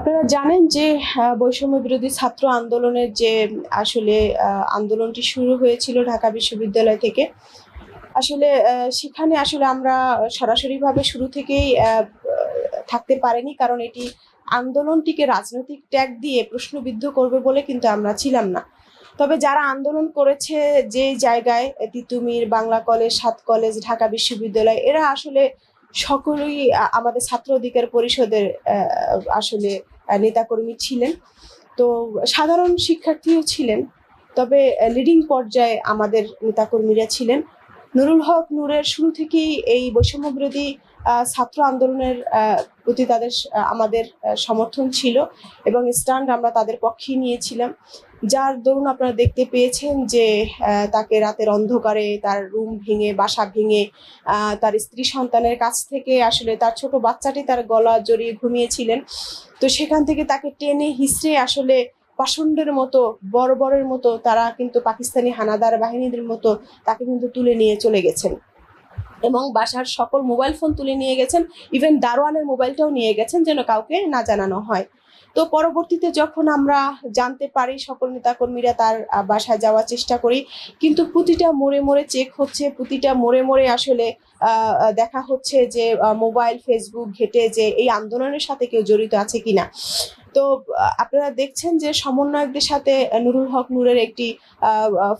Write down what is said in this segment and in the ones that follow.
আপনারা জানেন যে বৈষম্য বিরোধী ছাত্র আন্দোলনের যে আসলে আন্দোলনটি শুরু হয়েছিল ঢাকা বিশ্ববিদ্যালয় থেকে। আসলে সেখানে আসলে আমরা সরাসরিভাবে শুরু থেকেই থাকতে পারিনি, কারণ এটি আন্দোলনটিকে রাজনৈতিক ট্যাগ দিয়ে প্রশ্নবিদ্ধ করবে বলে কিন্তু আমরা ছিলাম না। তবে যারা আন্দোলন করেছে যে জায়গায়, তিতুমির, বাংলা কলেজ, ৭ কলেজ, ঢাকা বিশ্ববিদ্যালয়, এরা আসলে সকলেই আমাদের ছাত্র অধিকার পরিষদের আসলে নেতাকর্মী ছিলেন। তো সাধারণ শিক্ষার্থীও ছিলেন, তবে লিডিং পর্যায়ে আমাদের নেতাকর্মীরা ছিলেন। নুরুল হক নূরের শুরু থেকেই এই বৈষম্য বিরোধী ছাত্র আন্দোলনের প্রতি আমাদের সমর্থন ছিল এবং স্ট্যান্ড আমরা তাদের পক্ষেই নিয়েছিলাম। যার দরুন আপনারা দেখতে পেয়েছেন যে তাকে রাতের অন্ধকারে তার রুম ভেঙে, বাসা ভেঙে, তার স্ত্রী সন্তানের কাছ থেকে আসলে তার ছোট বাচ্চাটি তার গলা জড়িয়ে ঘুমিয়েছিলেন। তো সেখান থেকে তাকে টেনে হিঁচড়ে আসলে পাষণ্ডের মতো, বর্বরের মতো তারা কিন্তু পাকিস্তানি হানাদার বাহিনীদের মতো তাকে কিন্তু তুলে নিয়ে চলে গেছেন এবং বাসার সকল মোবাইল ফোন তুলে নিয়ে গেছেন। ইভেন দারোয়ানের মোবাইলটাও নিয়ে গেছেন, যেন কাউকে না জানানো হয়। তো পরবর্তীতে যখন আমরা জানতে পারি, সকল নেতাকর্মীরা তার বাসায় যাওয়ার চেষ্টা করি, কিন্তু প্রতিটা মোড়ে মোড়ে চেক হচ্ছে, প্রতিটা মোড়ে মোড়ে আসলে দেখা হচ্ছে যে মোবাইল, ফেসবুক ঘেটে যে এই আন্দোলনের সাথে কেউ জড়িত আছে কিনা। তো আপনারা দেখছেন যে সমন্বয়কদের সাথে নুরুল হক নূরের একটি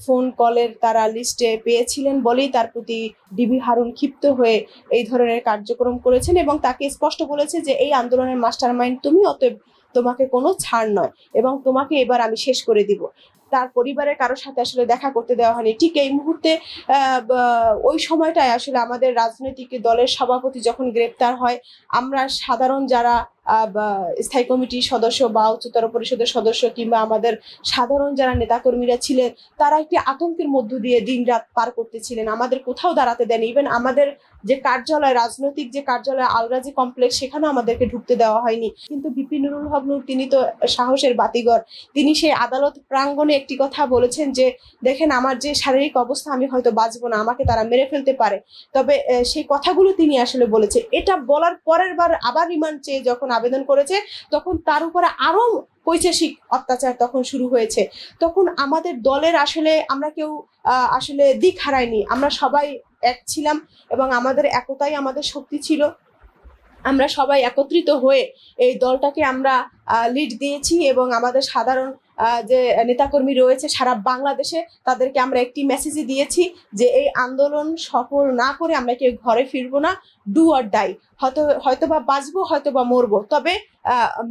ফোন কলের তারা লিস্টে পেয়েছিলেন বলেই তার প্রতি ডিবি হারুন ক্ষিপ্ত হয়ে এই ধরনের কার্যক্রম করেছেন এবং তাকে স্পষ্ট বলেছে যে এই আন্দোলনের মাস্টারমাইন্ড তুমি, অতএব তোমাকে কোনো ছাড় নয় এবং তোমাকে এবার আমি শেষ করে দিব। তার পরিবারের কারোর সাথে আসলে দেখা করতে দেওয়া হয়নি। ঠিক এই মুহূর্তে ওই সময়টায় আসলে আমাদের রাজনৈতিক দলের সভাপতি যখন গ্রেপ্তার হয়, আমরা সাধারণ যারা স্থায়ী কমিটির সদস্য বা উচ্চতর পরিষদের সদস্য কিংবা আমাদের সাধারণ যারা নেতাকর্মীরা ছিলেন, তারা একটি আতঙ্কের মধ্য দিয়ে দিন রাত পার করতেছিলেন। আমাদের কোথাও দাঁড়াতে দেন, ইভেন আমাদের যে কার্যালয়, রাজনৈতিক যে কার্যালয় আলরাজি কমপ্লেক্স, সেখানেও আমাদেরকে ঢুকতে দেওয়া হয়নি। কিন্তু বিপি নুরুল হক নূর, তিনি তো সাহসের বাতিঘর। তিনি সেই আদালত প্রাঙ্গণে একটি কথা বলেছেন যে, দেখেন আমার যে শারীরিক অবস্থা, আমি হয়তো বাঁচবো না, আমাকে তারা মেরে ফেলতে পারে। তবে সেই কথাগুলো তিনি আসলে বলেছে। এটা বলার পরের বার আবার রিমান্ড চেয়ে যখন আবেদন করেছে, তখন তার উপরে আরো পৈশাচিক অত্যাচার তখন শুরু হয়েছে। তখন আমাদের দলের আসলে আমরা কেউ আসলে দিক হারাইনি, আমরা সবাই এক ছিলাম এবং আমাদের একতাই আমাদের শক্তি ছিল। আমরা সবাই একত্রিত হয়ে এই দলটাকে আমরা লিড দিয়েছি এবং আমাদের সাধারণ যে নেতাকর্মী রয়েছে সারা বাংলাদেশে, তাদেরকে আমরা একটি মেসেজই দিয়েছি যে এই আন্দোলন সফল না করে আমরা কেউ ঘরে ফিরবো না, ডু অর ডাই। হয়তোবা বাঁচবো, হয়তোবা মরবো, তবে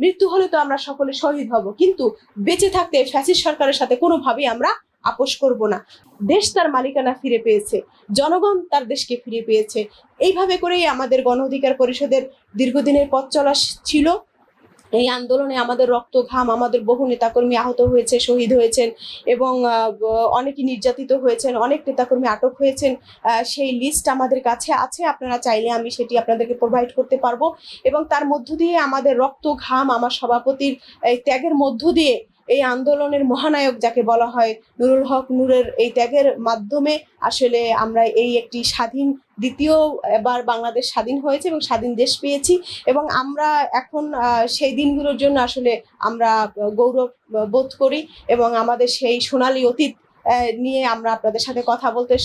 মৃত্যু হলে তো আমরা সকলে শহীদ হব, কিন্তু বেঁচে থাকতে ফ্যাসিস্ট সরকারের সাথে কোনোভাবেই আমরা আপোষ করব না। দেশ তার মালিকানা ফিরে পেয়েছে, জনগণ তার দেশকে ফিরে পেয়েছে। এইভাবে করেই আমাদের গণ অধিকার পরিষদের দীর্ঘদিনের পথ চলা ছিল। এই আন্দোলনে আমাদের রক্ত ঘাম, আমাদের বহু নেতাকর্মী আহত হয়েছে, শহীদ হয়েছেন এবং অনেকে নির্যাতিত হয়েছেন, অনেক নেতাকর্মী আটক হয়েছেন। সেই লিস্ট আমাদের কাছে আছে, আপনারা চাইলে আমি সেটি আপনাদেরকে প্রোভাইড করতে পারবো। এবং তার মধ্য দিয়ে আমাদের রক্ত ঘাম, আমার সভাপতির এই ত্যাগের মধ্য দিয়ে এই আন্দোলনের মহানায়ক যাকে বলা হয় নুরুল হক নূরের এই ত্যাগের মাধ্যমে আসলে আমরা এই একটি স্বাধীন, দ্বিতীয় এবার বাংলাদেশ স্বাধীন হয়েছে এবং স্বাধীন দেশ পেয়েছি। এবং আমরা এখন সেই দিনগুলোর জন্য আসলে আমরা গৌরব বোধ করি এবং আমাদের সেই সোনালী অতীত নিয়ে আমরা আপনাদের সাথে কথা বলতে